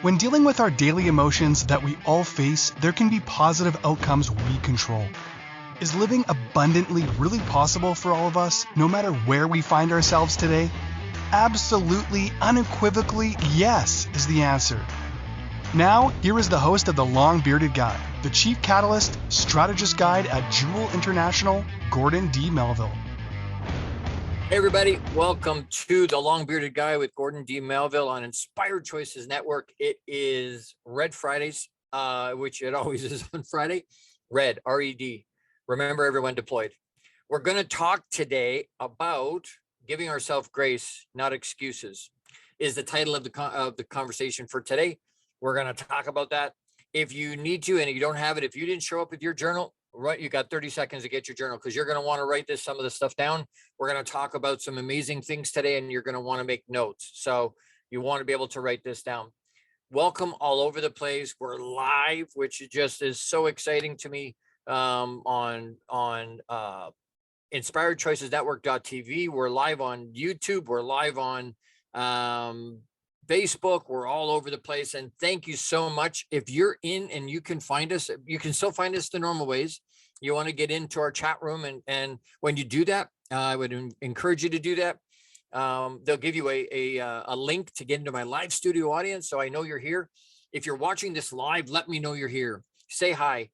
When dealing with our daily emotions that we all face, there can be positive outcomes we control. Is living abundantly really possible for all of us, no matter where we find ourselves today? Absolutely, unequivocally, yes, is the answer. Now, here is the host of The Long Bearded Guy, the Chief Catalyst, Strategist Guide at Jewel International, Gordon D Melville. Hey everybody, welcome to The Long Bearded Guy with Gordon D Melville on Inspired Choices Network. It is Red Fridays, which it always is on Friday. Red, R-E-D. Remember everyone deployed. We're going to talk today about giving ourselves grace, not excuses, is the title of the conversation for today. We're going to talk about that. If you need to, and if you don't have it, if you didn't show up with your journal, right, you got 30 seconds to get your journal because you're going to want to write some of the stuff down. We're going to talk about some amazing things today, and you're going to want to make notes. So you want to be able to write this down. Welcome all over the place. We're live, which just is so exciting to me, on inspiredchoicesnetwork.tv. We're live on YouTube. We're live on Facebook. We're all over the place. And thank you so much. If you're in and you can find us, you can still find us the normal ways. You want to get into our chat room. And when you do that, I would encourage you to do that. They'll give you a link to get into my live studio audience. So I know you're here. If you're watching this live, let me know you're here. Say hi.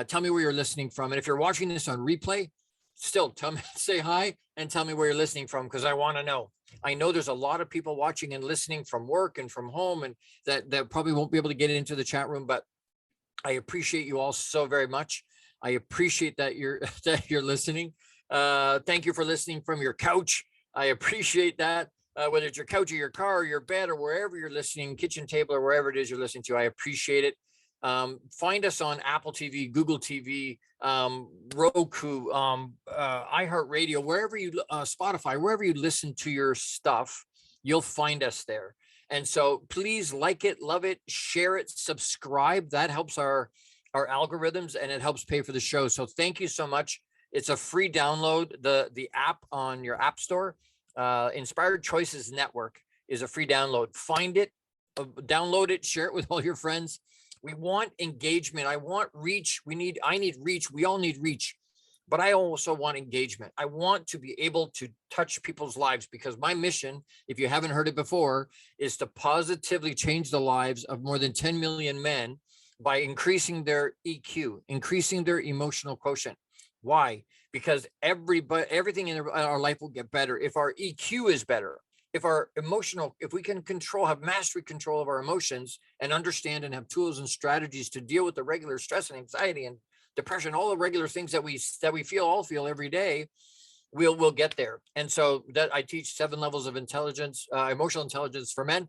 Tell me where you're listening from. And if you're watching this on replay, still tell me, say hi and tell me where you're listening from, because I want to know. I know there's a lot of people watching and listening from work and from home, and that probably won't be able to get into the chat room, but I appreciate you all so very much. I appreciate that you're listening. Thank you for listening from your couch. I appreciate that. Whether it's your couch or your car or your bed or wherever you're listening, kitchen table or wherever it is you're listening to, I appreciate it. Find us on Apple TV, Google TV, Roku, iHeartRadio, wherever you, Spotify, wherever you listen to your stuff, you'll find us there. And so please like it, love it, share it, subscribe. That helps our algorithms and it helps pay for the show. So thank you so much. It's a free download. The app on your app store, Inspired Choices Network, is a free download. Find it, download it, share it with all your friends. We want engagement. I want reach. I need reach. We all need reach, but I also want engagement. I want to be able to touch people's lives, because my mission, if you haven't heard it before, is to positively change the lives of more than 10 million men by increasing their EQ, increasing their emotional quotient. Why? Because everything in our life will get better if our EQ is better. If we can have mastery control of our emotions and understand and have tools and strategies to deal with the regular stress and anxiety and depression, all the regular things that we all feel every day, we'll get there. And so that I teach 7 levels of intelligence, emotional intelligence for men.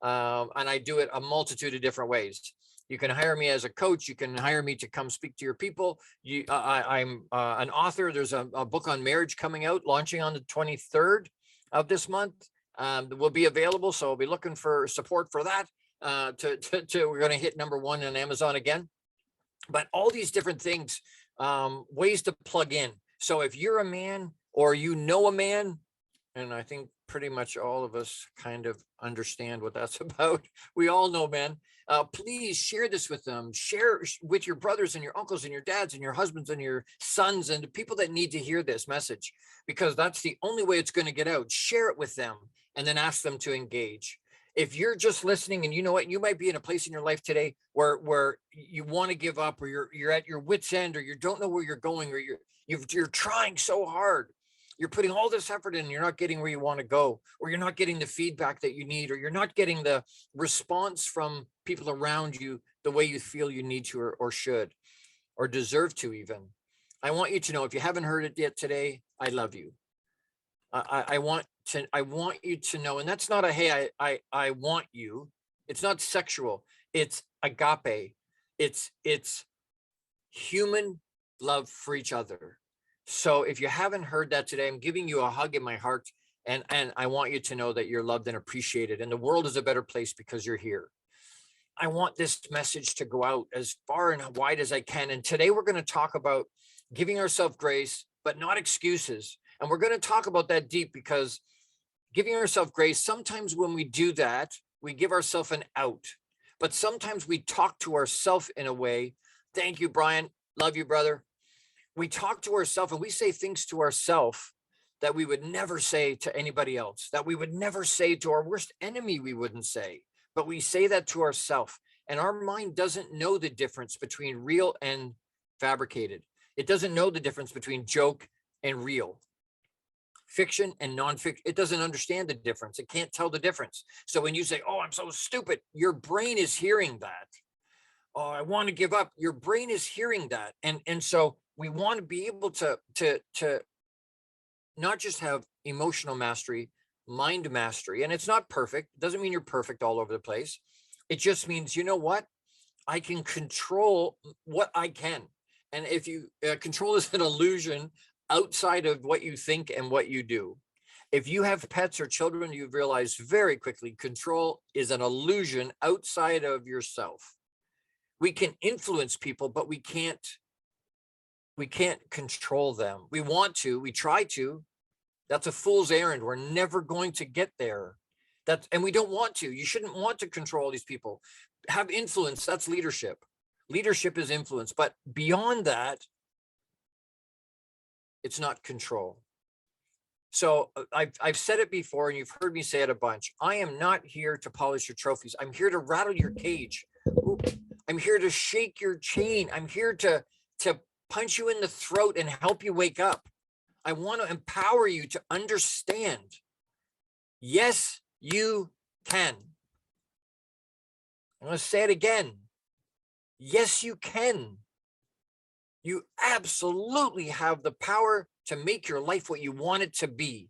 And I do it a multitude of different ways. You can hire me as a coach. You can hire me to come speak to your people. I'm an author. There's a book on marriage coming out, launching on the 23rd of this month. Will be available, so I'll be looking for support for that. We're going to hit #1 on Amazon again. But all these different things, ways to plug in. So if you're a man or you know a man, and I think pretty much all of us kind of understand what that's about. We all know men. Please share this with them. Share with your brothers and your uncles and your dads and your husbands and your sons and the people that need to hear this message, because that's the only way it's going to get out. Share it with them and then ask them to engage. If you're just listening and you know what, you might be in a place in your life today where you want to give up, or you're at your wit's end, or you don't know where you're going, or you're trying so hard. You're putting all this effort in and you're not getting where you want to go, or you're not getting the feedback that you need, or you're not getting the response from people around you the way you feel you need to or should or deserve to even. I want you to know, if you haven't heard it yet today, I love you. I want you to know, and that's not a, hey, I want you. It's not sexual. It's agape. It's human love for each other. So if you haven't heard that today, I'm giving you a hug in my heart, and I want you to know that you're loved and appreciated, and the world is a better place because you're here. I want this message to go out as far and wide as I can. And today we're going to talk about giving ourselves grace, but not excuses. And we're going to talk about that deep, because giving ourselves grace, sometimes when we do that, we give ourselves an out. But sometimes we talk to ourselves in a way. Thank you, Brian. Love you, brother. We talk to ourselves and we say things to ourselves that we would never say to anybody else, that we would never say to our worst enemy, we wouldn't say, but we say that to ourselves. And our mind doesn't know the difference between real and fabricated. It doesn't know the difference between joke and real, fiction and nonfiction. It doesn't understand the difference. It can't tell the difference. So when you say, oh, I'm so stupid, your brain is hearing that. Oh, I want to give up. Your brain is hearing that. And so we want to be able to not just have emotional mastery, mind mastery. And it's not perfect. It doesn't mean you're perfect all over the place. It just means, you know what? I can control what I can. And if you control is an illusion outside of what you think and what you do. If you have pets or children, you've realized very quickly, control is an illusion outside of yourself. We can influence people, but we can't control them. We want to, we try to. That's a fool's errand. We're never going to get there. And we don't want to. You shouldn't want to control these people. Have influence. That's leadership. Leadership is influence. But beyond that, it's not control. So I've said it before, and you've heard me say it a bunch. I am not here to polish your trophies. I'm here to rattle your cage. I'm here to shake your chain. I'm here to punch you in the throat and help you wake up. I want to empower you to understand. Yes, you can. I'm going to say it again. Yes, you can. You absolutely have the power to make your life what you want it to be.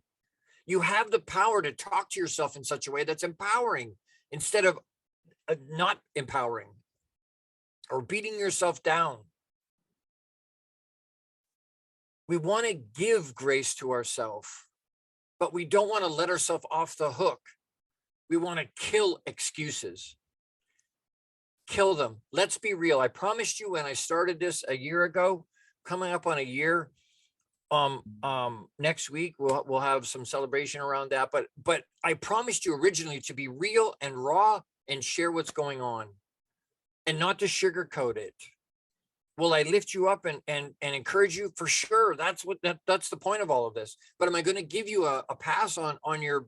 You have the power to talk to yourself in such a way that's empowering instead of not empowering or beating yourself down. We want to give grace to ourselves, but we don't want to let ourselves off the hook. We want to kill excuses. Kill them. Let's be real. I promised you when I started this a year ago, coming up on a year, next week we'll have some celebration around that. But I promised you originally to be real and raw and share what's going on and not to sugarcoat it. Will I lift you up and encourage you? For sure. That's the point of all of this. But am I going to give you a pass on your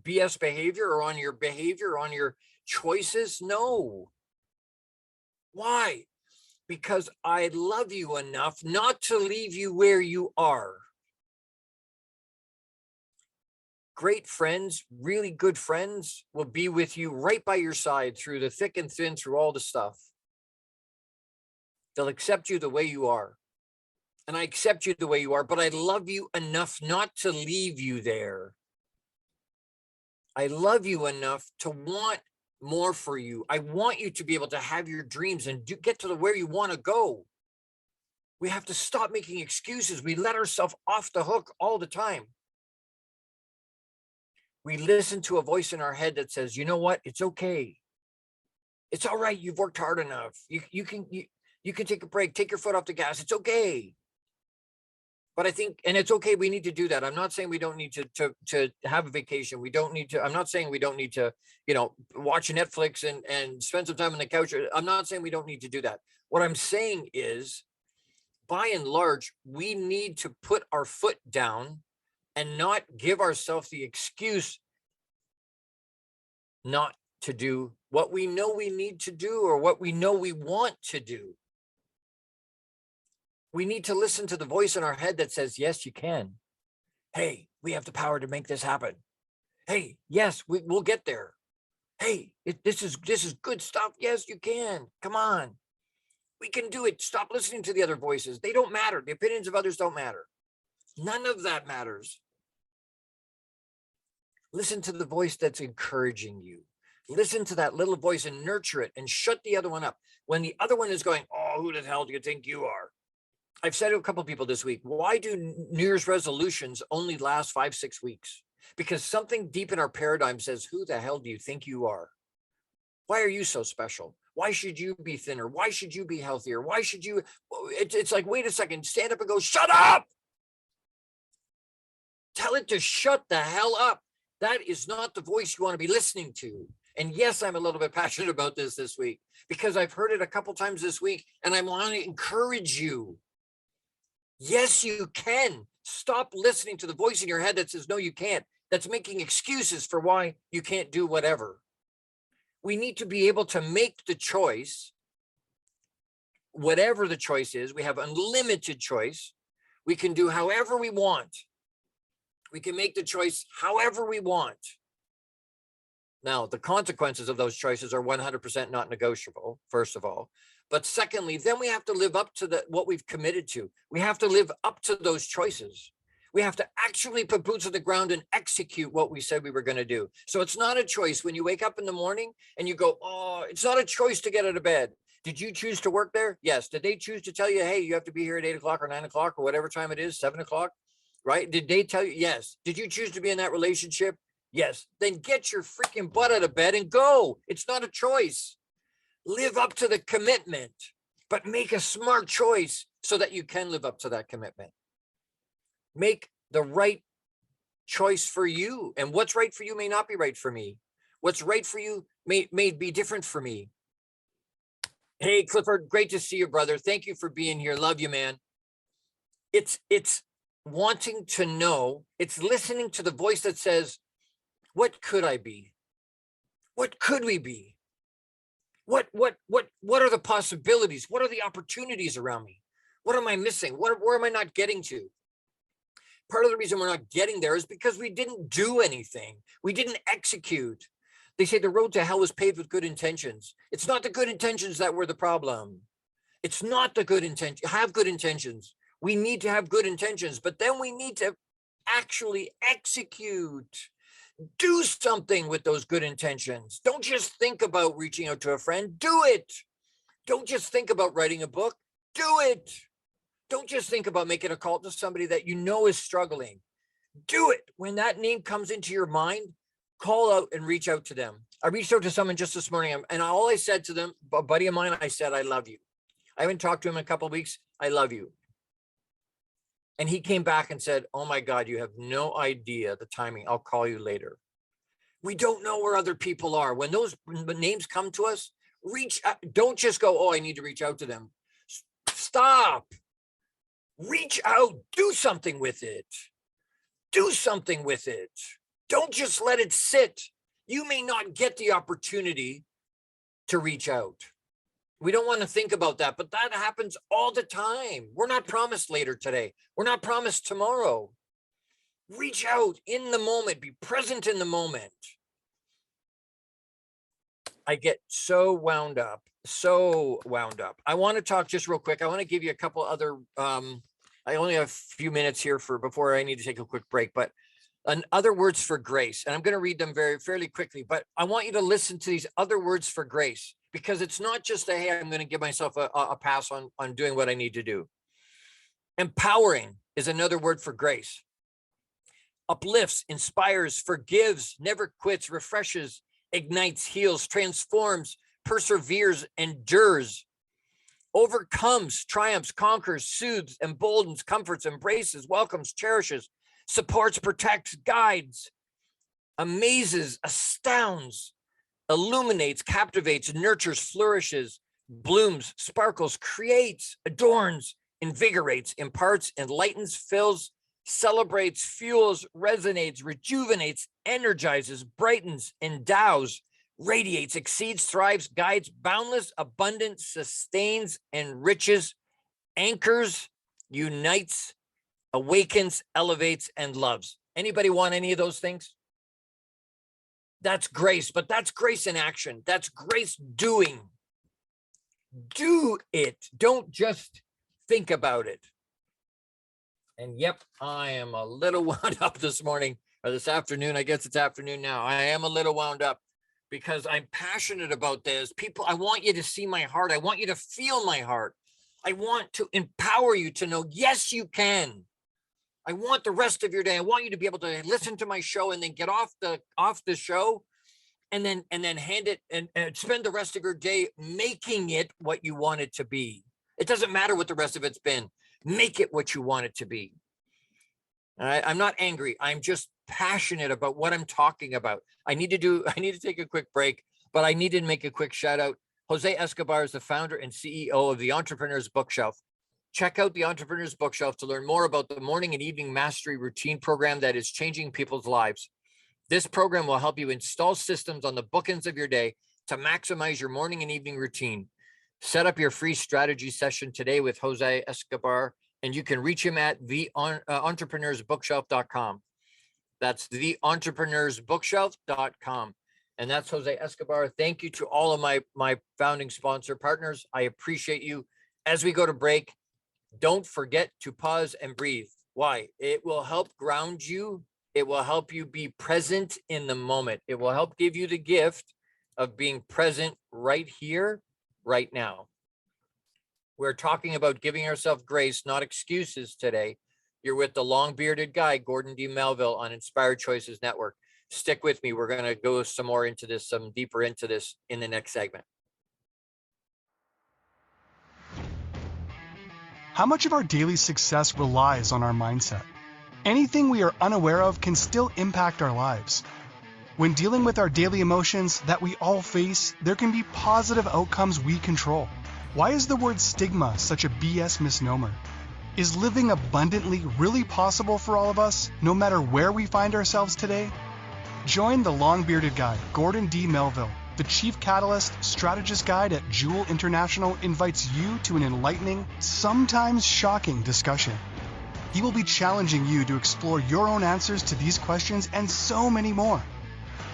BS behavior or on your behavior, or on your choices? No. Why? Because I love you enough not to leave you where you are. Great friends, really good friends, will be with you right by your side through the thick and thin, through all the stuff. They'll accept you the way you are. And I accept you the way you are, but I love you enough not to leave you there. I love you enough to want more for you. I want you to be able to have your dreams and get to where you want to go. We have to stop making excuses. We let ourselves off the hook all the time. We listen to a voice in our head that says, you know what? It's okay. It's all right. You've worked hard enough. You can take a break, take your foot off the gas. It's okay. But I think, and it's okay, we need to do that. I'm not saying we don't need to have a vacation. We don't need to, I'm not saying we don't need to, watch Netflix and spend some time on the couch. I'm not saying we don't need to do that. What I'm saying is, by and large, we need to put our foot down and not give ourselves the excuse not to do what we know we need to do or what we know we want to do. We need to listen to the voice in our head that says, yes, you can. Hey, we have the power to make this happen. Hey, yes, we'll get there. Hey, this is good stuff. Yes, you can. Come on. We can do it. Stop listening to the other voices. They don't matter. The opinions of others don't matter. None of that matters. Listen to the voice that's encouraging you. Listen to that little voice and nurture it and shut the other one up. When the other one is going, oh, who the hell do you think you are? I've said to a couple of people this week, why do New Year's resolutions only last 5-6 weeks? Because something deep in our paradigm says, who the hell do you think you are? Why are you so special? Why should you be thinner? Why should you be healthier? Why should you? It's like, wait a second, stand up and go, shut up. Tell it to shut the hell up. That is not the voice you want to be listening to. And yes, I'm a little bit passionate about this week because I've heard it a couple times this week, and I want to encourage you. Yes, you can. Stop listening to the voice in your head that says, no, you can't. That's making excuses for why you can't do whatever. We need to be able to make the choice, whatever the choice is. We have unlimited choice. We can do however we want. We can make the choice however we want. Now, the consequences of those choices are 100% not negotiable, first of all. But secondly, then we have to live up to what we've committed to. We have to live up to those choices. We have to actually put boots on the ground and execute what we said we were going to do. So it's not a choice when you wake up in the morning and you go, oh, it's not a choice to get out of bed. Did you choose to work there? Yes. Did they choose to tell you, hey, you have to be here at 8 o'clock or 9 o'clock or whatever time it is, 7 o'clock, right? Did they tell you? Yes. Did you choose to be in that relationship? Yes. Then get your freaking butt out of bed and go. It's not a choice. Live up to the commitment, but make a smart choice so that you can live up to that commitment. Make the right choice for you. And what's right for you may not be right for me. What's right for you may be different for me. Hey, Clifford, great to see you, brother. Thank you for being here. Love you, man. It's wanting to know. It's listening to the voice that says, what could I be? What could we be? What are the possibilities? What are the opportunities around me? What am I missing? Where am I not getting to? Part of the reason we're not getting there is because we didn't do anything. We didn't execute. They say the road to hell is paved with good intentions. It's not the good intentions that were the problem. It's not the good intention. Have good intentions. We need to have good intentions, but then we need to actually execute. Do something with those good intentions. Don't just think about reaching out to a friend. Do it. Don't just think about writing a book. Do it. Don't just think about making a call to somebody that you know is struggling. Do it. When that name comes into your mind, call out and reach out to them. I reached out to someone just this morning, and all I said to them, a buddy of mine, I said, I love you. I haven't talked to him in a couple of weeks. I love you. And he came back and said, oh my God, you have no idea the timing. I'll call you later. We don't know where other people are. When those names come to us, reach out. Don't just go, oh, I need to reach out to them. Stop. Reach out. Do something with it. Do something with it. Don't just let it sit. You may not get the opportunity to reach out. We don't want to think about that, but that happens all the time. We're not promised later today. We're not promised tomorrow. Reach out in the moment. Be present in the moment. I get so wound up. I want to talk just real quick. I want to give you a couple other, I only have a few minutes here before I need to take a quick break, but other words for grace. And I'm going to read them fairly quickly, but I want you to listen to these other words for grace, because it's not just a, hey, I'm going to give myself a pass on doing what I need to do. Empowering is another word for grace. Uplifts, inspires, forgives, never quits, refreshes, ignites, heals, transforms, perseveres, endures, overcomes, triumphs, conquers, soothes, emboldens, comforts, embraces, welcomes, cherishes, supports, protects, guides, amazes, astounds, illuminates, captivates, nurtures, flourishes, blooms, sparkles, creates, adorns, invigorates, imparts, enlightens, fills, celebrates, fuels, resonates, rejuvenates, energizes, brightens, endows, radiates, exceeds, thrives, guides, boundless, abundant, sustains, enriches, anchors, unites, awakens, elevates, and loves. Anybody want any of those things? That's grace, but that's grace in action. That's grace doing. Do it. Don't just think about it. And yep, I am a little wound up this morning, or this afternoon. I guess it's afternoon now. I am a little wound up because I'm passionate about this. People, I want you to see my heart. I want you to feel my heart. I want to empower you to know, yes, you can. I want the rest of your day. I want you to be able to listen to my show and then get off the show and then hand it and spend the rest of your day making it what you want it to be. It doesn't matter what the rest of it's been. Make it what you want it to be. All right. I'm not angry. I'm just passionate about what I'm talking about. I need to take a quick break, but I need to make a quick shout out. Jose Escobar is the founder and CEO of the Entrepreneur's Bookshelf. Check out the Entrepreneur's Bookshelf to learn more about the morning and evening mastery routine program that is changing people's lives. This program will help you install systems on the bookends of your day to maximize your morning and evening routine. Set up your free strategy session today with Jose Escobar, and you can reach him at theentrepreneursbookshelf.com. That's theentrepreneursbookshelf.com. And that's Jose Escobar. Thank you to all of my founding sponsor partners. I appreciate you. As we go to break, don't forget to pause and breathe. Why? It will help ground you. It will help you be present in the moment. It will help give you the gift of being present right here, right now. We're talking about giving ourselves grace, not excuses today. You're with the long-bearded guy, Gordon D Melville, on Inspired Choices Network. Stick with me. We're going to go some deeper into this in the next segment. How much of our daily success relies on our mindset? Anything we are unaware of can still impact our lives. When dealing with our daily emotions that we all face, there can be positive outcomes we control. Why is the word stigma such a BS misnomer? Is living abundantly really possible for all of us, no matter where we find ourselves today? Join the long-bearded guy, Gordon D Melville. The Chief Catalyst Strategist Guide at Jewel International invites you to an enlightening, sometimes shocking discussion. He will be challenging you to explore your own answers to these questions and so many more.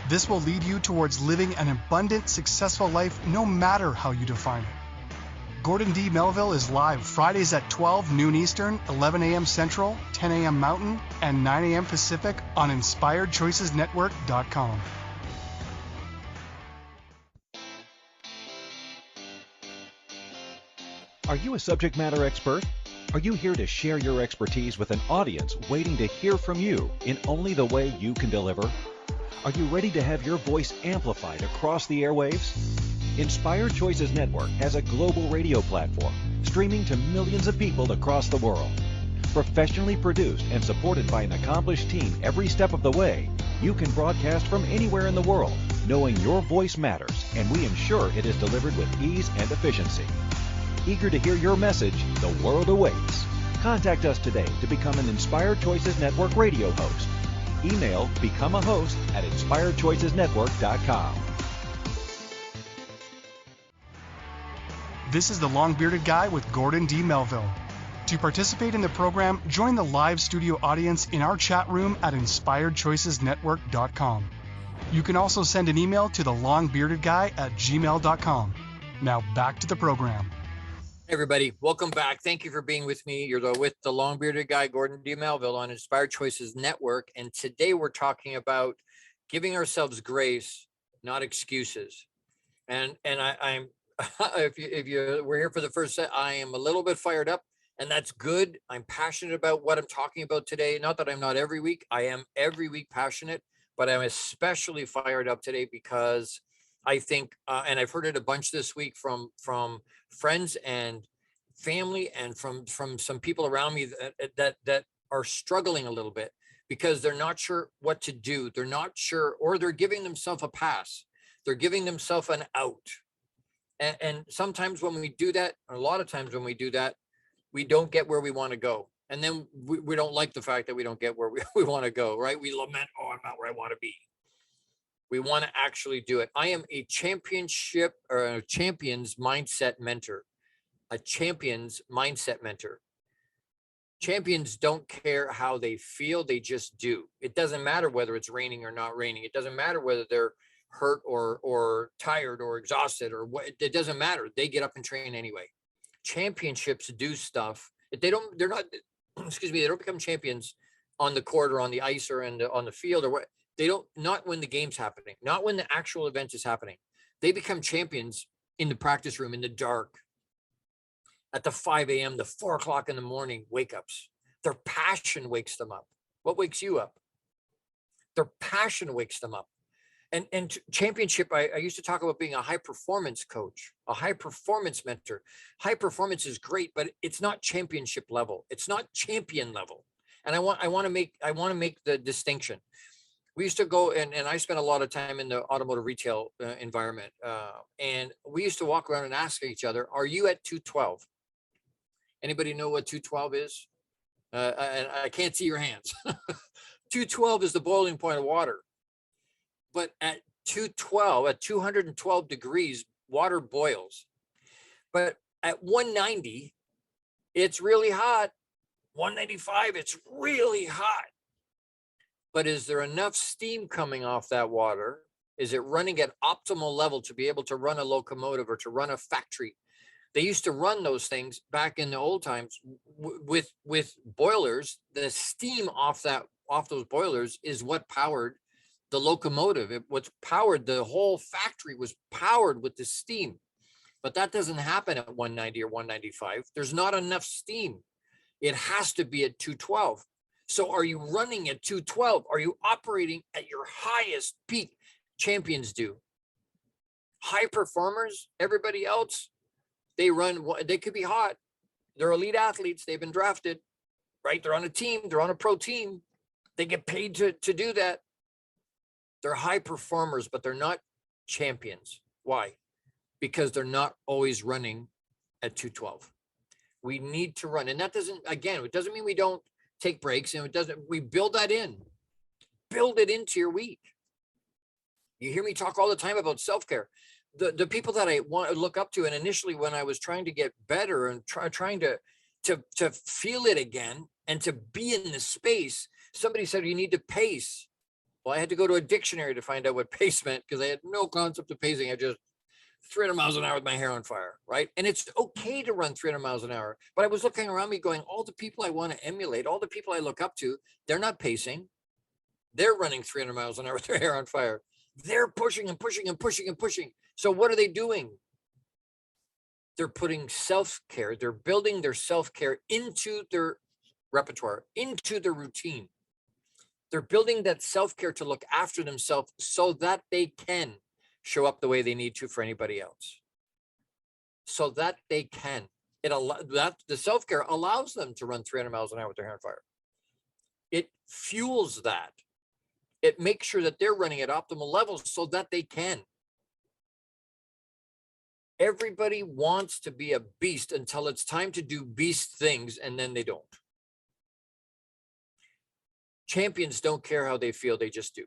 This will lead you towards living an abundant, successful life no matter how you define it. Gordon D. Melville is live Fridays at 12 noon Eastern, 11 a.m. Central, 10 a.m. Mountain, and 9 a.m. Pacific on InspiredChoicesNetwork.com. Are you a subject matter expert? Are you here to share your expertise with an audience waiting to hear from you in only the way you can deliver? Are you ready to have your voice amplified across the airwaves? Inspired Choices Network has a global radio platform streaming to millions of people across the world. Professionally produced and supported by an accomplished team every step of the way, you can broadcast from anywhere in the world, knowing your voice matters, and we ensure it is delivered with ease and efficiency. Eager to hear your message, the world awaits. Contact us today to become an Inspired Choices Network radio host. Email becomeahost@inspiredchoicesnetwork.com. This is the long-bearded guy with Gordon D. Melville. To participate in the program, join the live studio audience in our chat room at InspiredChoicesNetwork.com. You can also send an email to thelongbeardedguy@gmail.com. Now back to the program. Hey everybody, welcome back. Thank you for being with me. You're with the long-bearded guy, Gordon D. Melville, on Inspired Choices Network. And today we're talking about giving ourselves grace, not excuses. And I'm if you were here for the first set, I am a little bit fired up, and that's good. I'm passionate about what I'm talking about today. Not that I'm not every week. I am every week passionate, but I'm especially fired up today because I think, and I've heard it a bunch this week from friends and family, and from some people around me that are struggling a little bit because they're not sure what to do. They're not sure, or they're giving themselves a pass. They're giving themselves an out. And sometimes when we do that, or a lot of times when we do that, we don't get where we want to go. And then we don't like the fact that we don't get where we want to go, right? We lament, oh, I'm not where I want to be. We want to actually do it. I am a champions mindset mentor, a champions mindset mentor. Champions don't care how they feel. They just do. It doesn't matter whether it's raining or not raining. It doesn't matter whether they're hurt or tired or exhausted or what. It doesn't matter. They get up and train anyway. Championships do stuff. They don't become champions on the court or on the ice or on the field or what. They don't, not when the game's happening, not when the actual event is happening. They become champions in the practice room, in the dark, at the 5 a.m., the 4 o'clock in the morning wake-ups. Their passion wakes them up. What wakes you up? Their passion wakes them up. And championship, I used to talk about being a high performance coach, a high performance mentor. High performance is great, but it's not championship level. It's not champion level. And I want to make the distinction. We used to go, and I spent a lot of time in the automotive retail environment. And we used to walk around and ask each other, are you at 212? Anybody know what 212 is? I can't see your hands. 212 is the boiling point of water. But at 212, at 212 degrees, water boils. But at 190, it's really hot. 195, it's really hot. But is there enough steam coming off that water? Is it running at optimal level to be able to run a locomotive or to run a factory? They used to run those things back in the old times with boilers. The steam off those boilers is what powered the locomotive. What's powered the whole factory was powered with the steam. But that doesn't happen at 190 or 195. There's not enough steam. It has to be at 212. So are you running at 212? Are you operating at your highest peak? Champions do. High performers, everybody else, they could be hot. They're elite athletes. They've been drafted, right? They're on a team. They're on a pro team. They get paid to do that. They're high performers, but they're not champions. Why? Because they're not always running at 212. We need to run. And that doesn't mean we don't take breaks, and we build that in. Build it into your week. You hear me talk all the time about self-care. The people that I want to look up to, and initially when I was trying to get better and trying to feel it again and to be in the space, somebody said, you need to pace. Well, I had to go to a dictionary to find out what pace meant, because I had no concept of pacing. I just 300 miles an hour with my hair on fire, right? And it's okay to run 300 miles an hour. But I was looking around me going, all the people I want to emulate, all the people I look up to, they're not pacing. They're running 300 miles an hour with their hair on fire. They're pushing and pushing and pushing and pushing. So what are they doing? They're putting self-care. They're building their self-care into their repertoire, into their routine. They're building that self-care to look after themselves so that they can show up the way they need to for anybody else. So that they can. The self-care allows them to run 300 miles an hour with their hair on fire. It fuels that. It makes sure that they're running at optimal levels so that they can. Everybody wants to be a beast until it's time to do beast things, and then they don't. Champions don't care how they feel, they just do.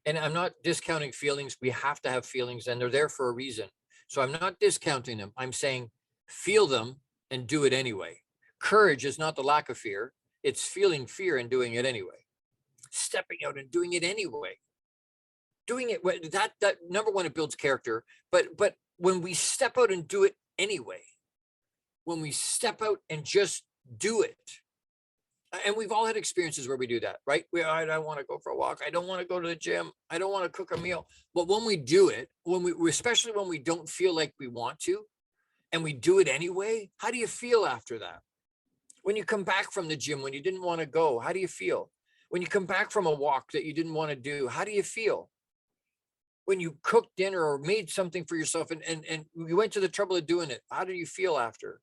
And I'm not discounting feelings. We have to have feelings, and they're there for a reason. So I'm not discounting them. I'm saying feel them and do it anyway. Courage is not the lack of fear. It's feeling fear and doing it anyway. Stepping out and doing it anyway. Doing it, that number one, it builds character. But when we step out and do it anyway, when we step out and just do it, and we've all had experiences where we do that, right? I don't want to go for a walk. I don't want to go to the gym. I don't want to cook a meal. But when we do it, especially when we don't feel like we want to, and we do it anyway, how do you feel after that? When you come back from the gym, when you didn't want to go, how do you feel? When you come back from a walk that you didn't want to do, how do you feel? When you cooked dinner or made something for yourself and you went to the trouble of doing it, how do you feel after?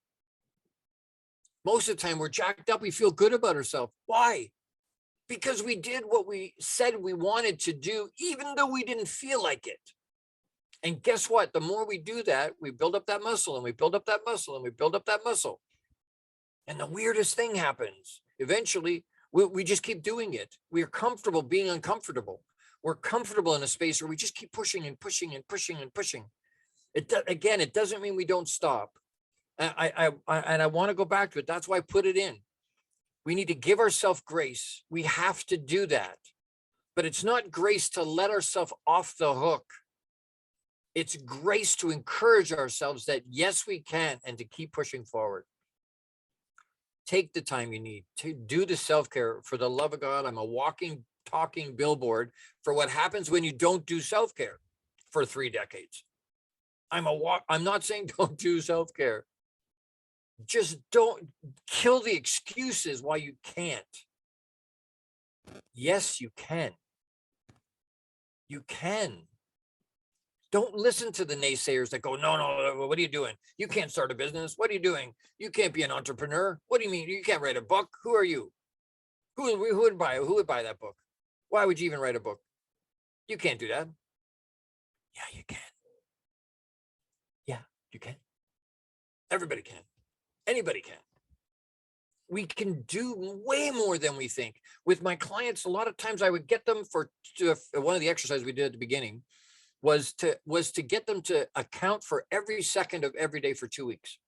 Most of the time we're jacked up. We feel good about ourselves. Why? Because we did what we said we wanted to do, even though we didn't feel like it. And guess what? The more we do that, we build up that muscle, and we build up that muscle, and we build up that muscle. And the weirdest thing happens. Eventually, we just keep doing it. We're comfortable being uncomfortable. We're comfortable in a space where we just keep pushing and pushing and pushing and pushing. It doesn't mean we don't stop. I want to go back to it. That's why I put it in. We need to give ourselves grace. We have to do that. But it's not grace to let ourselves off the hook. It's grace to encourage ourselves that yes, we can, and to keep pushing forward. Take the time you need to do the self-care. For the love of God, I'm a walking, talking billboard for what happens when you don't do self-care for 3 decades. I'm not saying don't do self-care. Just don't kill the excuses why you can't. Yes, you can. You can. Don't listen to the naysayers that go, no, no, what are you doing? You can't start a business. What are you doing? You can't be an entrepreneur. What do you mean? You can't write a book. Who are you? Who would buy that book? Why would you even write a book? You can't do that. Yeah, you can. Yeah, you can. Everybody can. Anybody can. We can do way more than we think. With my clients, a lot of times I would get them one of the exercises we did at the beginning was to get them to account for every second of every day for 2 weeks.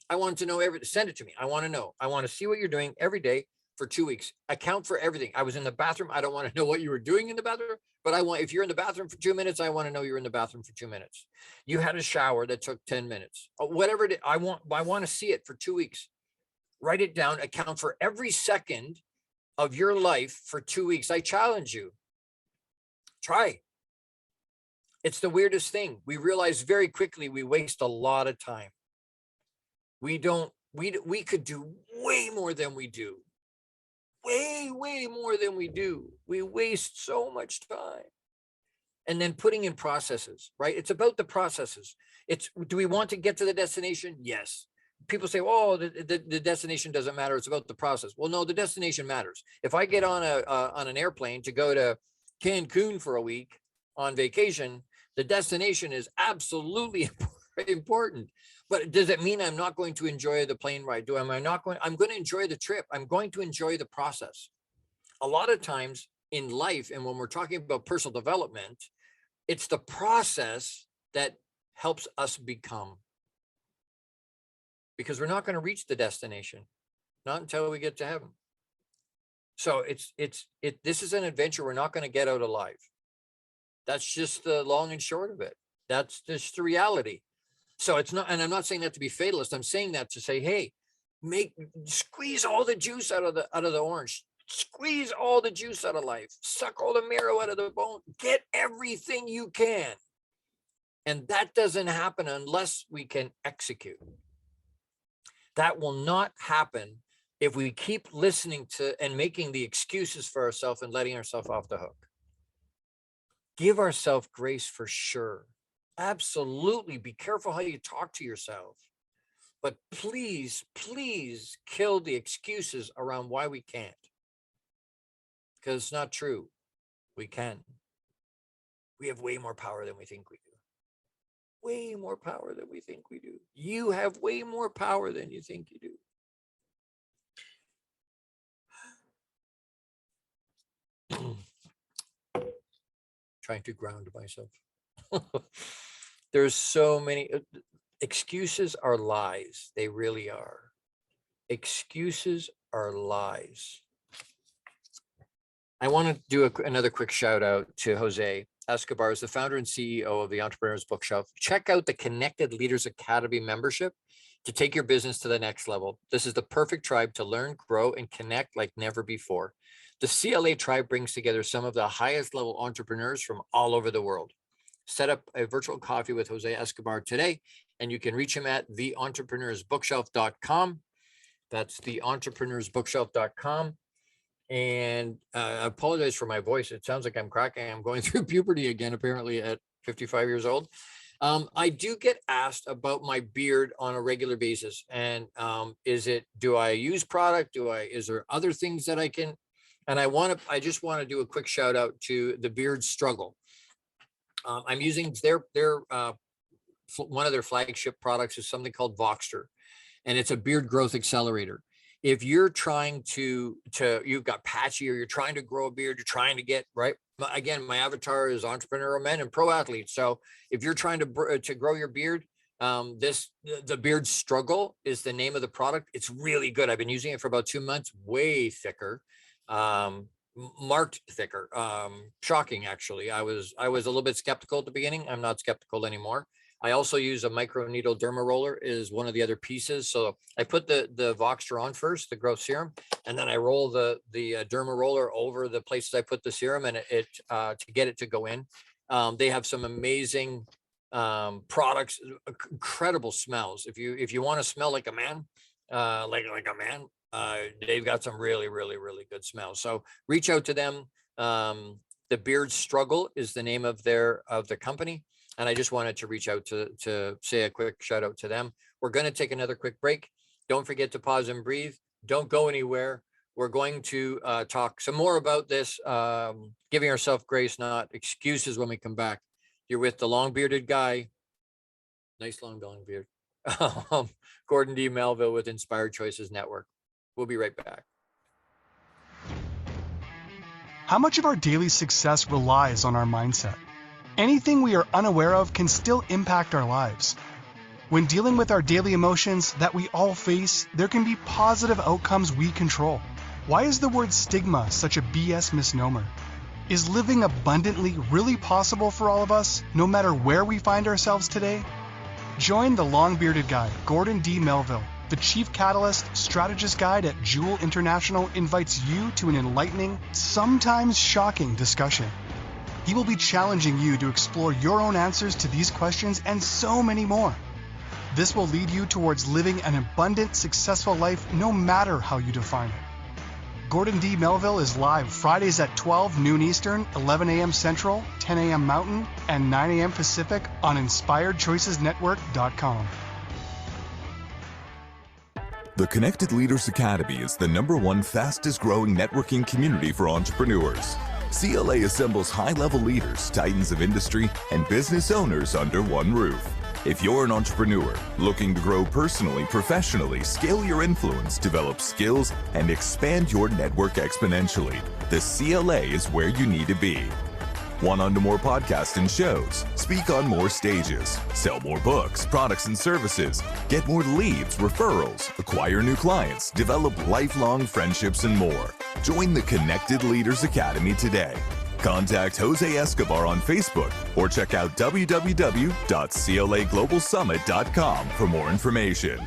I wanted to know send it to me. I want to know. I want to see what you're doing every day for 2 weeks. Account for everything. I was in the bathroom. I don't want to know what you were doing in the bathroom, but if you're in the bathroom for 2 minutes, I want to know you're in the bathroom for 2 minutes. You had a shower that took 10 minutes. Whatever it is, I want to see it for 2 weeks. Write it down. Account for every second of your life for 2 weeks. I challenge you. Try. It's the weirdest thing. We realize very quickly we waste a lot of time. We could do way more than we do. Way more than we do. We waste so much time. And then putting in processes, right? It's about the processes. Do we want to get to the destination? Yes. People say, oh, the destination doesn't matter. It's about the process. Well, no, the destination matters. If I get on an airplane to go to Cancun for a week on vacation, the destination is absolutely important. But does it mean I'm not going to enjoy the plane ride? I'm going to enjoy the trip. I'm going to enjoy the process. A lot of times in life, and when we're talking about personal development, it's the process that helps us become. Because we're not going to reach the destination, not until we get to heaven. So this is an adventure we're not going to get out alive. That's just the long and short of it. That's just the reality. So it's not, and I'm not saying that to be fatalist. I'm saying that to say, hey, squeeze all the juice out of the orange. Squeeze all the juice out of life. Suck all the marrow out of the bone. Get everything you can. And that doesn't happen unless we can execute. That will not happen if we keep listening to and making the excuses for ourselves and letting ourselves off the hook. Give ourselves grace for sure. Absolutely. Be careful how you talk to yourself. But please, please kill the excuses around why we can't. Because it's not true. We can. We have way more power than we think we do. Way more power than we think we do. You have way more power than you think you do. Trying to ground myself. There's so many excuses are lies. They really are. Excuses are lies. I want to do another quick shout out to Jose Escobar, is the founder and CEO of the Entrepreneur's Bookshelf. Check out the Connected Leaders Academy membership to take your business to the next level. This is the perfect tribe to learn, grow, and connect like never before. The CLA tribe brings together some of the highest level entrepreneurs from all over the world. Set up a virtual coffee with Jose Escobar today, and you can reach him at theentrepreneursbookshelf.com. That's theentrepreneursbookshelf.com. And I apologize for my voice. It sounds like I'm cracking. I'm going through puberty again, apparently at 55 years old. I do get asked about my beard on a regular basis. And do I use product? Is there other things that I can? And I just want to do a quick shout out to the Beard Struggle. I'm using one of their flagship products is something called Voxter, and it's a beard growth accelerator. If you're trying you've got patchy, or you're trying to grow a beard, you're trying to get right. Again, my avatar is entrepreneurial men and pro athletes. So if you're trying to grow your beard, the Beard Struggle is the name of the product. It's really good. I've been using it for about 2 months. Way thicker, marked thicker. Shocking, actually. I was a little bit skeptical at the beginning. I'm not skeptical anymore. I also use a micro needle derma roller is one of the other pieces. So I put the Voxter on first, the growth serum, and then I roll the derma roller over the places I put the serum, and it to get it to go in. They have some amazing products, incredible smells. If you want to smell like a man, they've got some really, really, really good smells. So reach out to them. The Beard Struggle is the name of the company. And I just wanted to reach out to say a quick shout out to them. We're going to take another quick break. Don't forget to pause and breathe. Don't go anywhere. We're going to talk some more about this, giving ourselves grace, not excuses, when we come back. You're with the long bearded guy. Nice long beard. Gordon D Melville with Inspired Choices Network. We'll be right back. How much of our daily success relies on our mindset? Anything we are unaware of can still impact our lives. When dealing with our daily emotions that we all face, there can be positive outcomes we control. Why is the word stigma such a BS misnomer? Is living abundantly really possible for all of us, no matter where we find ourselves today? Join the long-bearded guy, Gordon D. Melville. The Chief Catalyst Strategist Guide at Jewel International invites you to an enlightening, sometimes shocking discussion. He will be challenging you to explore your own answers to these questions and so many more. This will lead you towards living an abundant, successful life no matter how you define it. Gordon D. Melville is live Fridays at 12 noon Eastern, 11 a.m. Central, 10 a.m. Mountain, and 9 a.m. Pacific on InspiredChoicesNetwork.com. The Connected Leaders Academy is the #1 fastest growing networking community for entrepreneurs. CLA assembles high-level leaders, titans of industry, and business owners under one roof. If you're an entrepreneur looking to grow personally, professionally, scale your influence, develop skills, and expand your network exponentially, the CLA is where you need to be. Want on to more podcasts and shows, speak on more stages, sell more books, products, and services, get more leads, referrals, acquire new clients, develop lifelong friendships, and more. Join the Connected Leaders Academy today. Contact Jose Escobar on Facebook or check out www.claglobalsummit.com for more information.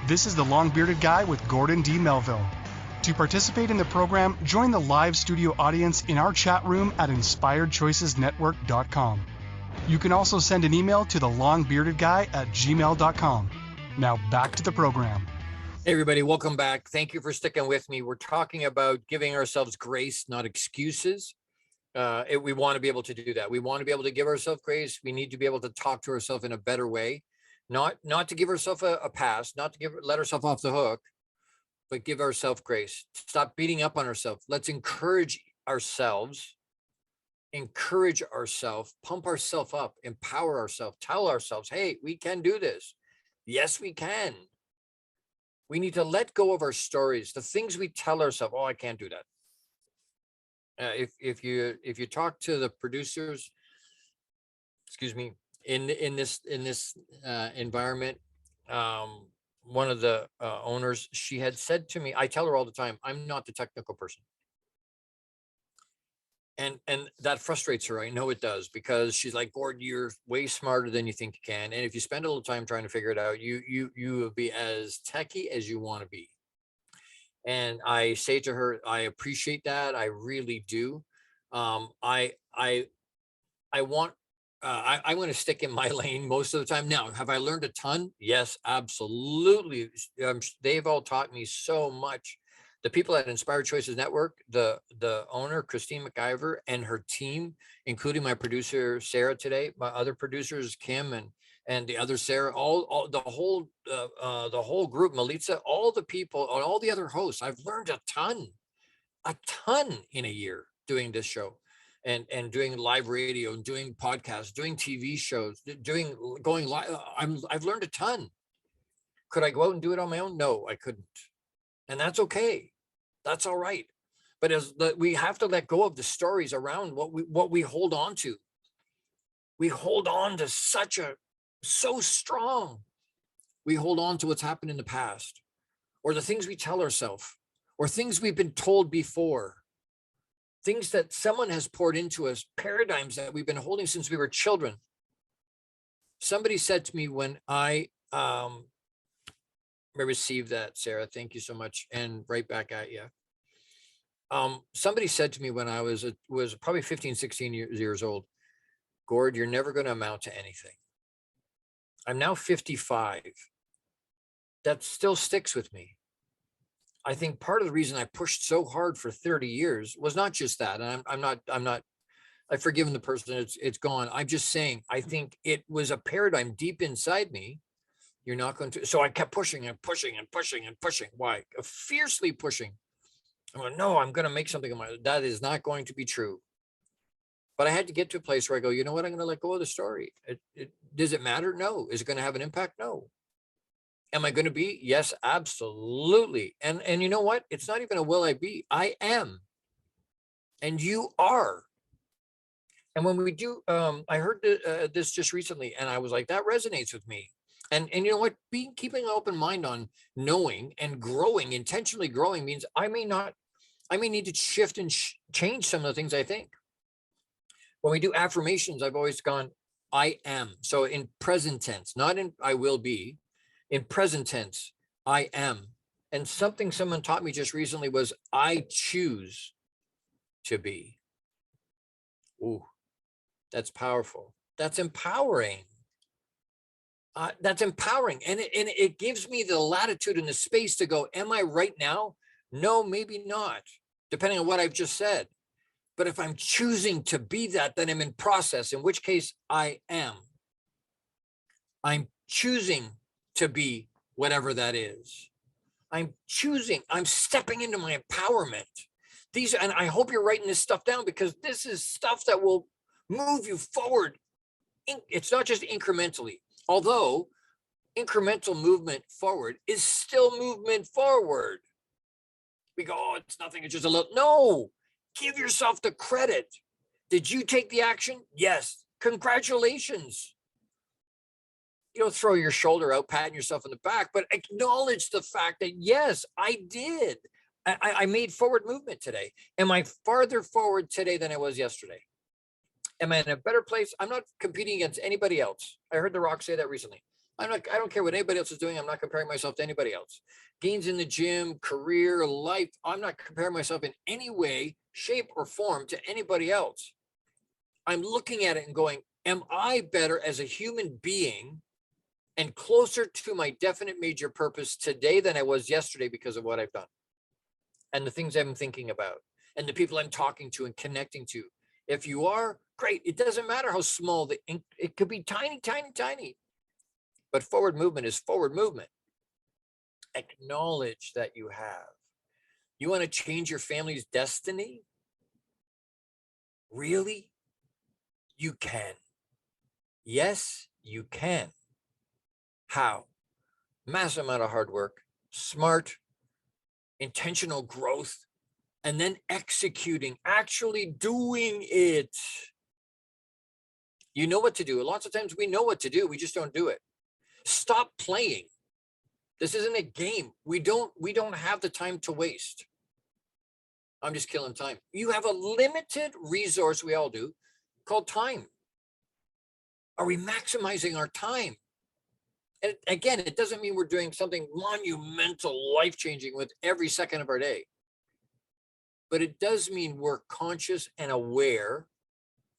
This is the long-bearded guy with Gordon D. Melville. To participate in the program, join the live studio audience in our chat room at InspiredChoicesNetwork.com. You can also send an email to thelongbeardedguy@gmail.com. Now back to the program. Hey everybody, welcome back. Thank you for sticking with me. We're talking about giving ourselves grace, not excuses. We want to be able to do that. We want to be able to give ourselves grace. We need to be able to talk to ourselves in a better way, not to give ourselves a pass, not to let ourselves off the hook, but give ourselves grace. Stop beating up on ourselves. Let's encourage ourselves, pump ourselves up, empower ourselves, tell ourselves, hey, we can do this. Yes, we can. We need to let go of our stories, the things we tell ourselves. Oh, I can't do that. If you talk to the producers, excuse me, in this environment, one of the owners, she had said to me, I tell her all the time, I'm not the technical person. And that frustrates her. I know it does, because she's like, Gordon, you're way smarter than you think you can. And if you spend a little time trying to figure it out, you will be as techie as you want to be. And I say to her, I appreciate that. I really do. I want to stick in my lane most of the time. Now, have I learned a ton? Yes, absolutely. They've all taught me so much. The people at Inspired Choices Network, the owner, Christine McIver, and her team, including my producer, Sarah today, my other producers, Kim and the other Sarah, all the whole group, Melitza, all the people, all the other hosts. I've learned a ton in a year doing this show. And doing live radio and doing podcasts, doing TV shows, going live. I've learned a ton. Could I go out and do it on my own? No, I couldn't. And that's okay. That's all right. But we have to let go of the stories around what we hold on to. We hold on to so strong. We hold on to what's happened in the past, or the things we tell ourselves, or things we've been told before. Things that someone has poured into us, paradigms that we've been holding since we were children. Somebody said to me when I received that, Sarah, thank you so much, and right back at you. Somebody said to me when I was probably 15, 16 years old, Gord, you're never going to amount to anything. I'm now 55. That still sticks with me. I think part of the reason I pushed so hard for 30 years was not just that. And I'm not, I've forgiven the person. It's gone. I'm just saying, I think it was a paradigm deep inside me. You're not going to. So I kept pushing and pushing and pushing and pushing. Why? Fiercely pushing. I'm going, no, I'm going to make something of my, that is not going to be true. But I had to get to a place where I go, you know what? I'm going to let go of the story. Does it matter? No. Is it going to have an impact? No. Am I going to be? Yes, absolutely. And you know what? It's not even a will I be. I am. And you are. And when we do, I heard this just recently, and I was like, that resonates with me. And you know what? Keeping an open mind on knowing and growing, intentionally growing, means I may need to shift and change some of the things I think. When we do affirmations, I've always gone, I am. So in present tense, not in I will be, in present tense, I am. And something someone taught me just recently was I choose to be. Ooh, that's powerful. That's empowering. That's empowering. And it gives me the latitude and the space to go, am I right now? No, maybe not, depending on what I've just said. But if I'm choosing to be that, then I'm in process, in which case I am. I'm choosing to be whatever that is. I'm stepping into my empowerment. And I hope you're writing this stuff down, because this is stuff that will move you forward. It's not just incrementally, although incremental movement forward is still movement forward. We go, oh, it's nothing, it's just a little. No, give yourself the credit. Did you take the action? Yes. Congratulations. You don't throw your shoulder out, patting yourself in the back, but acknowledge the fact that, yes, I did. I made forward movement today. Am I farther forward today than I was yesterday? Am I in a better place? I'm not competing against anybody else. I heard The Rock say that recently. I don't care what anybody else is doing. I'm not comparing myself to anybody else. Gains in the gym, career, life. I'm not comparing myself in any way, shape, or form to anybody else. I'm looking at it and going, am I better as a human being and closer to my definite major purpose today than I was yesterday because of what I've done and the things I'm thinking about and the people I'm talking to and connecting to? If you are, great. It doesn't matter how small it could be, tiny, tiny, tiny. But forward movement is forward movement. Acknowledge that you have. You want to change your family's destiny? Really? You can. Yes, you can. How? Massive amount of hard work, smart, intentional growth, and then executing, actually doing it. You know what to do. Lots of times we know what to do. We just don't do it. Stop playing. This isn't a game. We don't have the time to waste. I'm just killing time. You have a limited resource, we all do, called time. Are we maximizing our time? And again, it doesn't mean we're doing something monumental, life-changing with every second of our day. But it does mean we're conscious and aware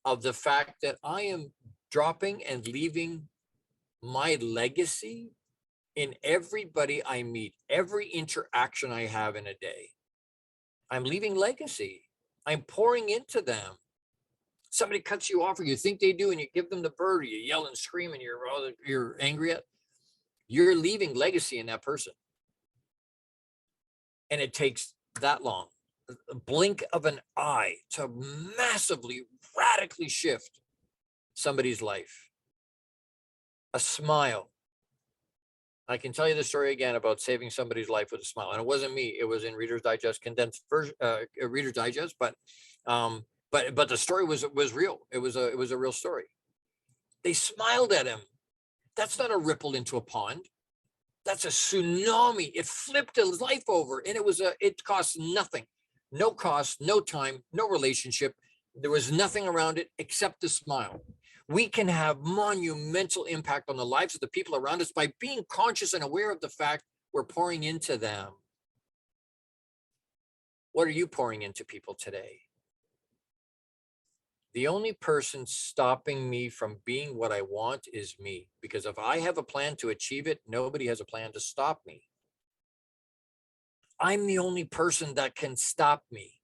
of the fact that I am dropping and leaving my legacy in everybody I meet, every interaction I have in a day. I'm leaving legacy. I'm pouring into them. Somebody cuts you off, or you think they do, and you give them the bird, or you yell and scream, and you're angry at. You're leaving legacy in that person. And it takes that long, a blink of an eye, to massively, radically shift somebody's life. A smile. I can tell you the story again about saving somebody's life with a smile. And it wasn't me. It was in Reader's Digest, condensed version, Reader's Digest. But the story was real. It was a real story. They smiled at him. That's not a ripple into a pond. That's a tsunami. It flipped his life over, and it cost nothing. No cost, no time, no relationship. There was nothing around it except the smile. We can have monumental impact on the lives of the people around us by being conscious and aware of the fact we're pouring into them. What are you pouring into people today? The only person stopping me from being what I want is me. Because if I have a plan to achieve it, nobody has a plan to stop me. I'm the only person that can stop me.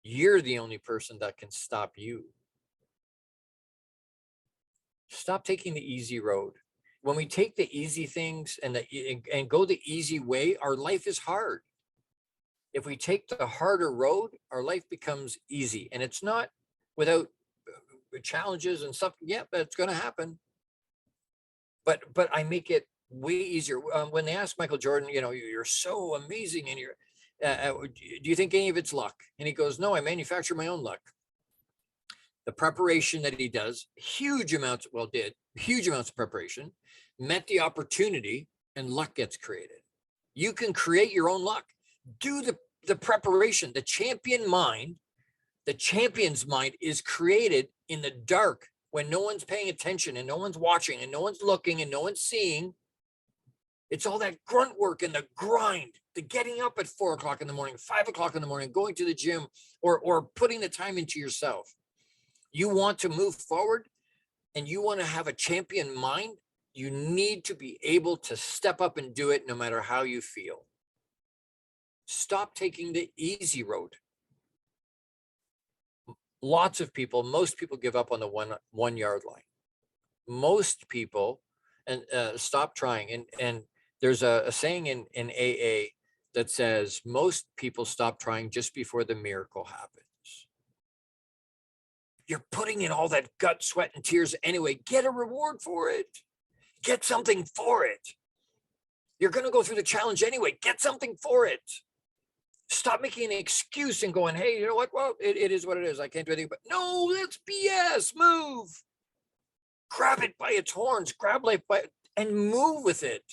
You're the only person that can stop you. Stop taking the easy road. When we take the easy things and go the easy way, our life is hard. If we take the harder road, our life becomes easy, and it's not without challenges and stuff. Yeah, that's going to happen. But I make it way easier. When they ask Michael Jordan, you're so amazing, and do you think any of it's luck? And he goes, no, I manufacture my own luck. The preparation that he does, huge amounts of preparation, met the opportunity, and luck gets created. You can create your own luck. Do the preparation. The champion's mind is created in the dark when no one's paying attention and no one's watching and no one's looking and no one's seeing. It's all that grunt work and the grind, the getting up at 4 o'clock in the morning, 5 o'clock in the morning, going to the gym, or putting the time into yourself. You want to move forward and you want to have a champion mind, you need to be able to step up and do it no matter how you feel. Stop taking the easy road. Most people give up on the 1 yard line. Most people stop trying. And there's a saying in AA that says most people stop trying just before the miracle happens. You're putting in all that gut, sweat, and tears anyway. Get a reward for it. Get something for it. You're going to go through the challenge anyway. Get something for it. Stop making an excuse and going, hey, you know what? Well, it is what it is. I can't do anything. But no, that's BS. Move. Grab it by its horns. Grab life and move with it.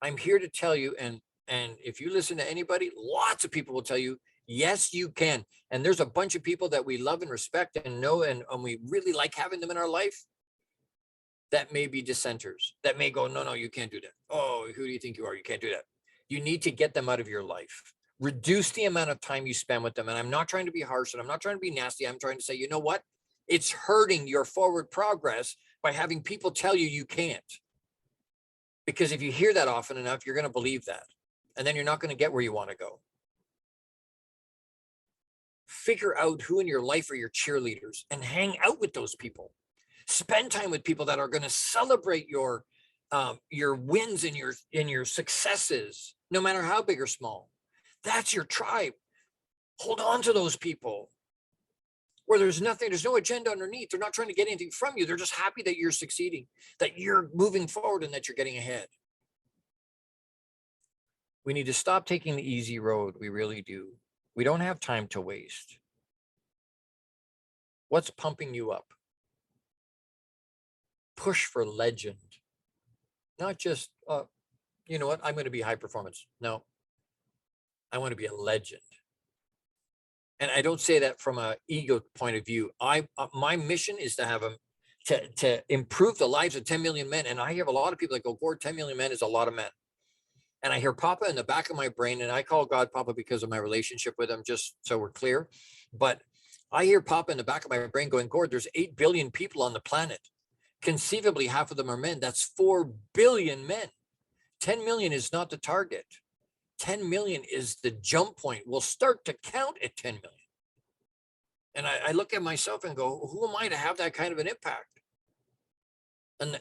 I'm here to tell you, and if you listen to anybody, lots of people will tell you, yes, you can. And there's a bunch of people that we love and respect and know, and we really like having them in our life that may be dissenters, that may go, no, you can't do that. Oh, who do you think you are? You can't do that. You need to get them out of your life. Reduce the amount of time you spend with them. And I'm not trying to be harsh and I'm not trying to be nasty. I'm trying to say, you know what? It's hurting your forward progress by having people tell you you can't. Because if you hear that often enough, you're going to believe that. And then you're not going to get where you want to go. Figure out who in your life are your cheerleaders and hang out with those people. Spend time with people that are going to celebrate your wins and your successes, no matter how big or small. That's your tribe. Hold on to those people where there's no agenda underneath. They're not trying to get anything from you. They're just happy that you're succeeding, that you're moving forward, and that you're getting ahead. We need to stop taking the easy road. We really do. We don't have time to waste. What's pumping you up? Push for legend. Not just, you know what, I'm going to be high performance. No, I want to be a legend. And I don't say that from an ego point of view. My mission is to improve the lives of 10 million men. And I hear a lot of people that go, Gord, 10 million men is a lot of men. And I hear Papa in the back of my brain, and I call God Papa because of my relationship with him, just so we're clear. But I hear Papa in the back of my brain going, Gord, there's 8 billion people on the planet. Conceivably, half of them are men. That's 4 billion men. 10 million is not the target. 10 million is the jump point. We'll start to count at 10 million. And I look at myself and go, who am I to have that kind of an impact? And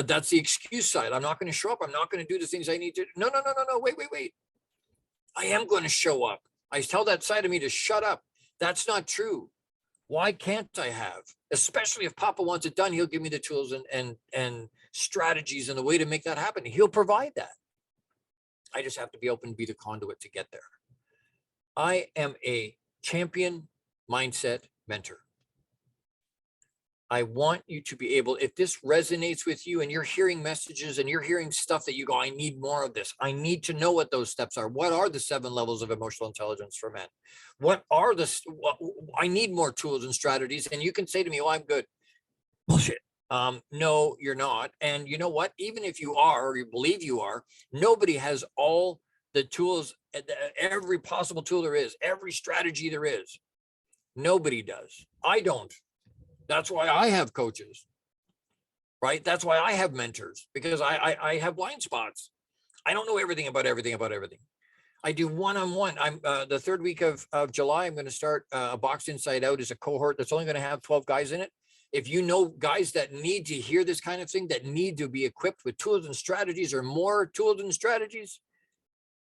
that's the excuse side. I'm not going to show up. I'm not going to do the things I need to. No. Wait. I am going to show up. I tell that side of me to shut up. That's not true. Why can't I have? Especially if Papa wants it done, he'll give me the tools and strategies and the way to make that happen. He'll provide that. I just have to be open to be the conduit to get there. I am a champion mindset mentor. I want you to be able, if this resonates with you and you're hearing messages and you're hearing stuff that you go, I need more of this. I need to know what those steps are. What are the 7 levels of emotional intelligence for men? I need more tools and strategies. And you can say to me, oh, I'm good. Bullshit. No, you're not. And you know what? Even if you are, or you believe you are, nobody has all the tools, every possible tool there is, every strategy there is. Nobody does. I don't. That's why I have coaches, right? That's why I have mentors, because I have blind spots. I don't know everything about everything. I do one-on-one. I'm the third week of July. I'm going to start a Boxed Inside Out as a cohort that's only going to have 12 guys in it. If you know guys that need to hear this kind of thing, that need to be equipped with tools and strategies or more tools and strategies,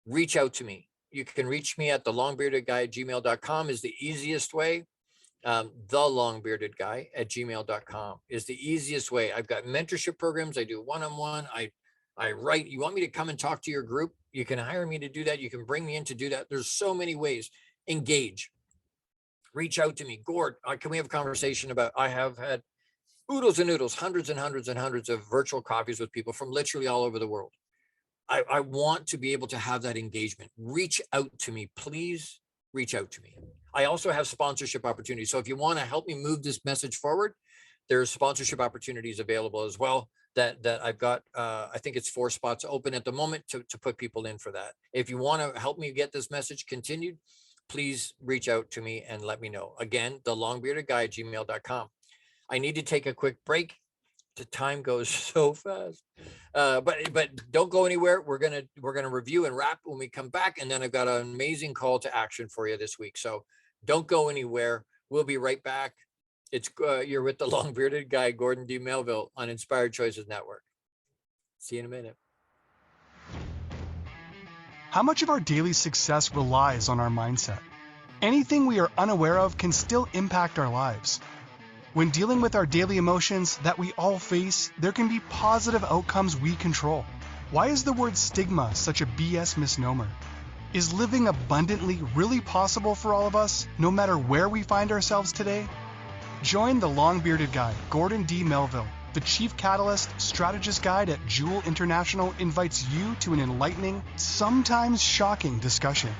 reach out to me. You can reach me at thelongbeardedguy@gmail.com is the easiest way. Thelongbeardedguy@gmail.com is the easiest way. I've got mentorship programs. I do one-on-one. I write. You want me to come and talk to your group? You can hire me to do that. You can bring me in to do that. There's so many ways. Engage. Reach out to me. Gord, can we have a conversation about, I have had oodles and oodles, hundreds and hundreds and hundreds of virtual coffees with people from literally all over the world. I want to be able to have that engagement. Reach out to me, please. Reach out to me. I also have sponsorship opportunities. So if you want to help me move this message forward, there's sponsorship opportunities available as well that I've got. I think it's 4 spots open at the moment to put people in for that. If you want to help me get this message continued, please reach out to me and let me know. Again, thelongbeardedguy@gmail.com. I need to take a quick break. The time goes so fast, but don't go anywhere. We're gonna review and wrap when we come back, and then I've got an amazing call to action for you this week. So don't go anywhere. We'll be right back. It's you're with the long bearded guy, Gordon D Melville, on Inspired Choices Network. See you in a minute. How much of our daily success relies on our mindset? Anything we are unaware of can still impact our lives. When dealing with our daily emotions that we all face, there can be positive outcomes we control. Why is the word stigma such a BS misnomer? Is living abundantly really possible for all of us, no matter where we find ourselves today? Join the long-bearded guy, Gordon D. Melville. The Chief Catalyst Strategist Guide at Jewel International invites you to an enlightening, sometimes shocking discussion.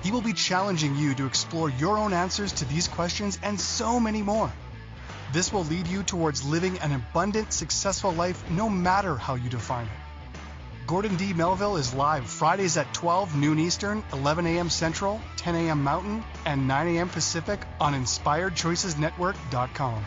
He will be challenging you to explore your own answers to these questions and so many more. This will lead you towards living an abundant, successful life no matter how you define it. Gordon D. Melville is live Fridays at 12 noon Eastern, 11 a.m. Central, 10 a.m. Mountain, and 9 a.m. Pacific on InspiredChoicesNetwork.com.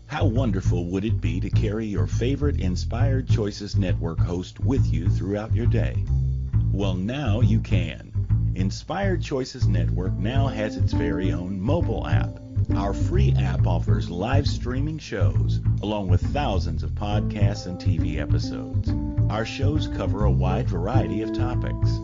How wonderful would it be to carry your favorite Inspired Choices Network host with you throughout your day? Well, now you can. Inspired Choices Network now has its very own mobile app. Our free app offers live streaming shows, along with thousands of podcasts and TV episodes. Our shows cover a wide variety of topics.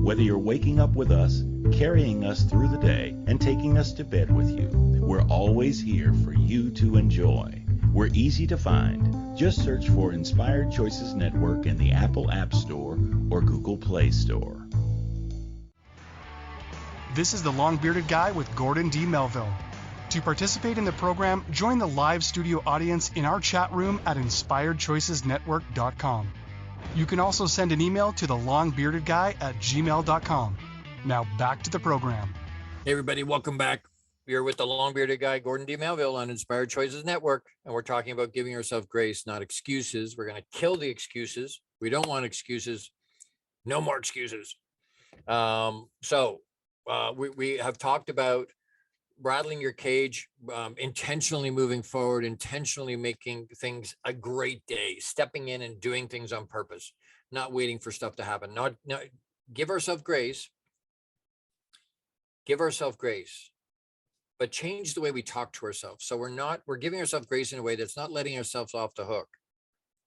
Whether you're waking up with us, carrying us through the day, and taking us to bed with you, we're always here for you to enjoy. We're easy to find. Just search for Inspired Choices Network in the Apple App Store or Google Play Store. This is the Long-Bearded Guy with Gordon D. Melville. To participate in the program, join the live studio audience in our chat room at InspiredChoicesNetwork.com. You can also send an email to thelongbeardedguy@gmail.com. Now back to the program. Hey everybody, welcome back. We're with the long-bearded guy, Gordon D. Melville, on Inspired Choices Network, and we're talking about giving ourselves grace, not excuses. We're going to kill the excuses. We don't want excuses. No more excuses. We have talked about rattling your cage, intentionally moving forward, intentionally making things a great day, stepping in and doing things on purpose, not waiting for stuff to happen. Not give ourselves grace. Give ourselves grace. But change the way we talk to ourselves. So we're giving ourselves grace in a way that's not letting ourselves off the hook,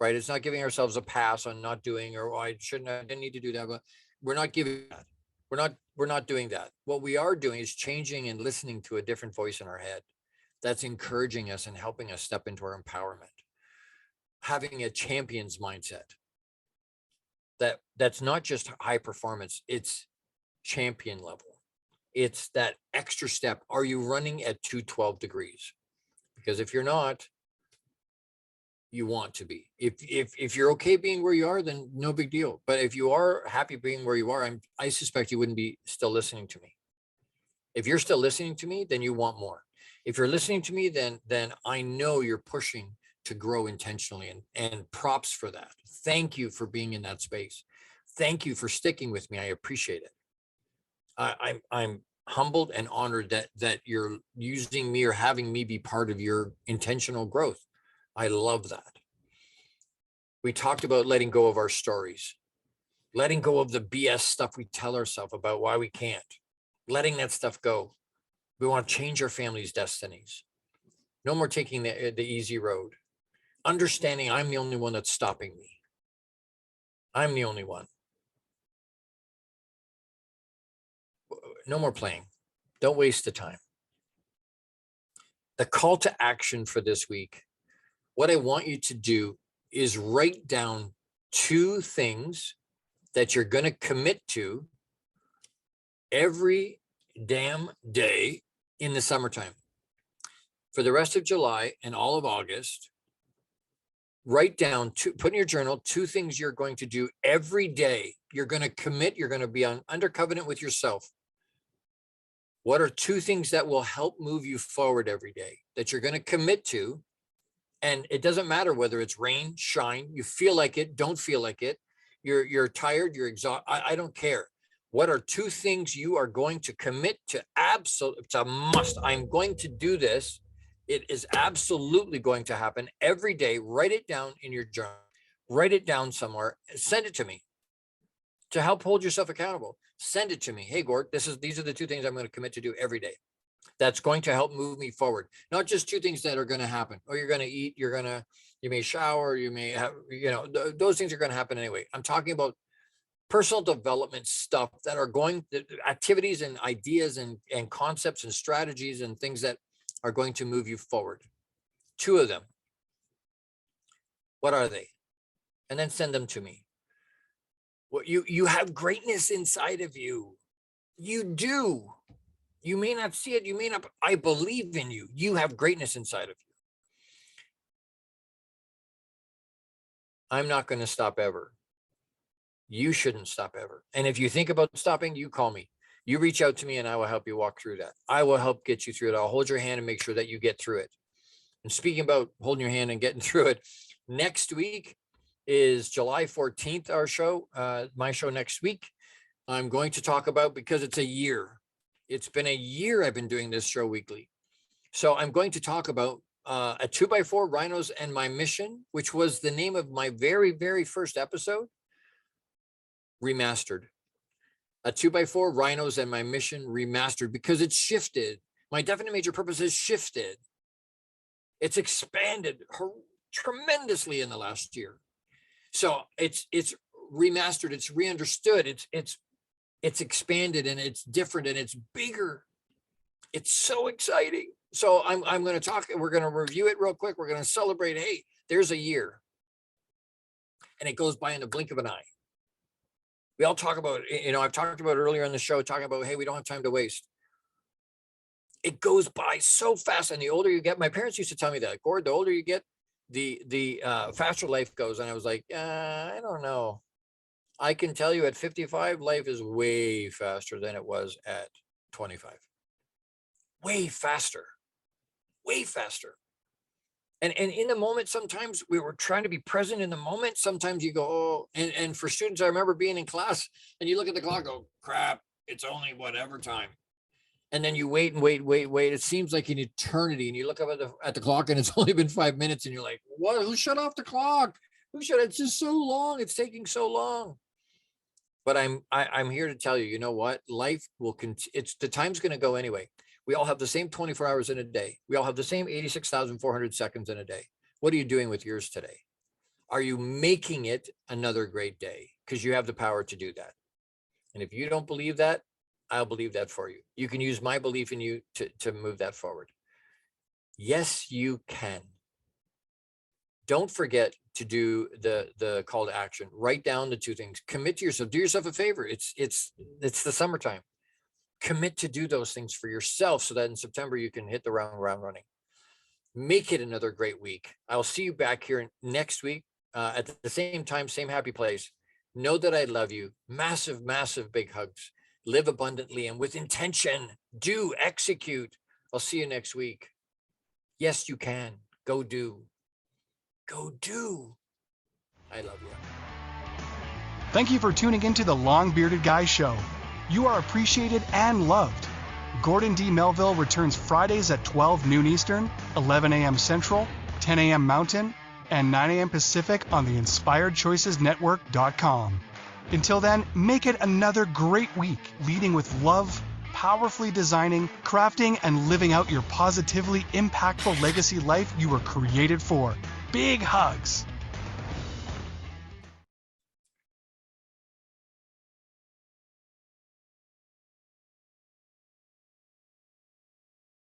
right? It's not giving ourselves a pass on not doing, or I didn't need to do that. But we're not giving that. We're not doing that. What we are doing is changing and listening to a different voice in our head that's encouraging us and helping us step into our empowerment. Having a champion's mindset. That's not just high performance, it's champion level. It's that extra step. Are you running at 212 degrees? Because if you're not, you want to be. If you're okay being where you are, then no big deal. But if you are happy being where you are, I suspect you wouldn't be still listening to me. If you're still listening to me, then you want more. If you're listening to me, then I know you're pushing to grow intentionally, and props for that. Thank you for being in that space. Thank you for sticking with me. I appreciate it. humbled and honored that you're using me or having me be part of your intentional growth. I love that. We talked about letting go of our stories, letting go of the BS stuff we tell ourselves about why we can't, letting that stuff go. We want to change our family's destinies. No more taking the easy road. Understanding I'm the only one that's stopping me. I'm the only one. No more playing. Don't waste the time. The call to action for this week, what I want you to do is write down 2 things that you're going to commit to every damn day in the summertime. For the rest of July and all of August, write down, put in your journal 2 things you're going to do every day. You're going to commit, you're going to be under covenant with yourself. What are 2 things that will help move you forward every day that you're going to commit to? And it doesn't matter whether it's rain, shine, you feel like it, don't feel like it, you're tired, you're exhausted. I don't care. What are 2 things you are going to commit to? Absolutely, it's a must. I'm going to do this. It is absolutely going to happen every day. Write it down in your journal. Write it down somewhere. Send it to me to help hold yourself accountable. Send it to me. Hey, Gord, these are the 2 things I'm going to commit to do every day. That's going to help move me forward. Not just 2 things that are going to happen. Oh, you're going to eat. You may shower. You may have, those things are going to happen anyway. I'm talking about personal development stuff that are activities and ideas and concepts and strategies and things that are going to move you forward. 2 of them. What are they? And then send them to me. What you have greatness inside of you. You do. You may not see it. You may not. I believe in you. You have greatness inside of you. I'm not going to stop ever. You shouldn't stop ever. And if you think about stopping, you call me. You reach out to me and I will help you walk through that. I will help get you through it. I'll hold your hand and make sure that you get through it. And speaking about holding your hand and getting through it, next week is July 14th, our show, my show next week. I'm going to talk about, because it's a year. It's been a year I've been doing this show weekly. So I'm going to talk about a 2x4 Rhinos and My Mission, which was the name of my very, very first episode, remastered. A 2x4 Rhinos and My Mission remastered, because it's shifted. My definite major purpose has shifted. It's expanded tremendously in the last year. So it's remastered, it's re-understood, it's expanded, and it's different, and it's bigger. It's so exciting. So I'm going to talk, we're going to review it real quick. We're going to celebrate, hey, there's a year. And it goes by in the blink of an eye. We all talk about, I've talked about earlier in the show, talking about, hey, we don't have time to waste. It goes by so fast. And the older you get, my parents used to tell me that, Gord, the older you get, the faster life goes. And I was like, I don't know. I can tell you at 55, life is way faster than it was at 25. Way faster. Way faster. And in the moment, sometimes we were trying to be present in the moment. Sometimes you go, oh, and for students, I remember being in class and you look at the clock, go, crap, it's only whatever time. And then you wait and wait. It seems like an eternity. And you look up at the clock and it's only been 5 minutes. And you're like, what? Who shut off the clock? It's just so long. It's taking so long. But I'm here to tell you, you know what? Life will continue. The time's going to go anyway. We all have the same 24 hours in a day. We all have the same 86,400 seconds in a day. What are you doing with yours today? Are you making it another great day? Because you have the power to do that. And if you don't believe that, I'll believe that for you. You can use my belief in you to move that forward. Yes, you can. Don't forget to do the call to action. Write down the 2 things. Commit to yourself. Do yourself a favor. It's the summertime. Commit to do those things for yourself so that in September you can hit the ground running. Make it another great week. I'll see you back here next week at the same time, same happy place. Know that I love you. Massive, massive big hugs. Live abundantly and with intention. Do execute. I'll see you next week. Yes, you can. Go do. Go do. I love you. Thank you for tuning into the Long Bearded Guy Show. You are appreciated and loved. Gordon D. Melville returns Fridays at 12 noon Eastern, 11 a.m. Central, 10 a.m. Mountain, and 9 a.m. Pacific on the InspiredChoicesNetwork.com. Until then, make it another great week, leading with love, powerfully designing, crafting, and living out your positively impactful legacy life you were created for. Big hugs!